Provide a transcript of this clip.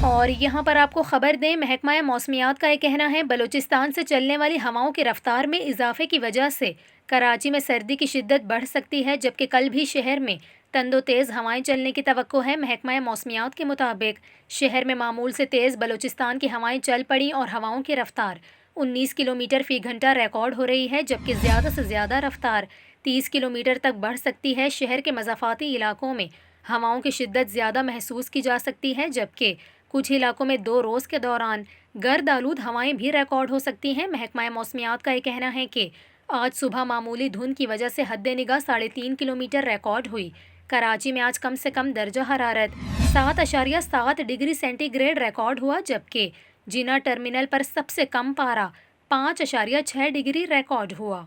और यहाँ पर आपको खबर दें, महकमा मौसमियात का ये कहना है बलूचिस्तान से चलने वाली हवाओं की रफ्तार में इजाफे की वजह से कराची में सर्दी की शिद्दत बढ़ सकती है, जबकि कल भी शहर में तंदो तेज़ हवाएं चलने की तवक्को है। महकमा मौसमियात के मुताबिक शहर में मामूल से तेज़ बलूचिस्तान की हवाएं चल पड़ी और हवाओं की रफ्तार 19 किलोमीटर फ़ी घंटा रिकॉर्ड हो रही है, जबकि ज़्यादा से ज़्यादा रफ्तार 30 किलोमीटर तक बढ़ सकती है। शहर के मज़ाफ़ाती इलाकों में हवाओं की शिद्दत ज़्यादा महसूस की जा सकती है, जबकि कुछ इलाकों में 2 रोज़ के दौरान गर्द आलूद हवाएं भी रिकॉर्ड हो सकती हैं। महकमा मौसमियात का ये कहना है कि आज सुबह मामूली धुंध की वजह से हद निगाह 3.5 किलोमीटर रिकॉर्ड हुई। कराची में आज कम से कम दर्जा हरारत 7.7 डिग्री सेंटीग्रेड रिकॉर्ड हुआ, जबकि जिना टर्मिनल पर सबसे कम पारा 5.6 डिग्री रिकॉर्ड हुआ।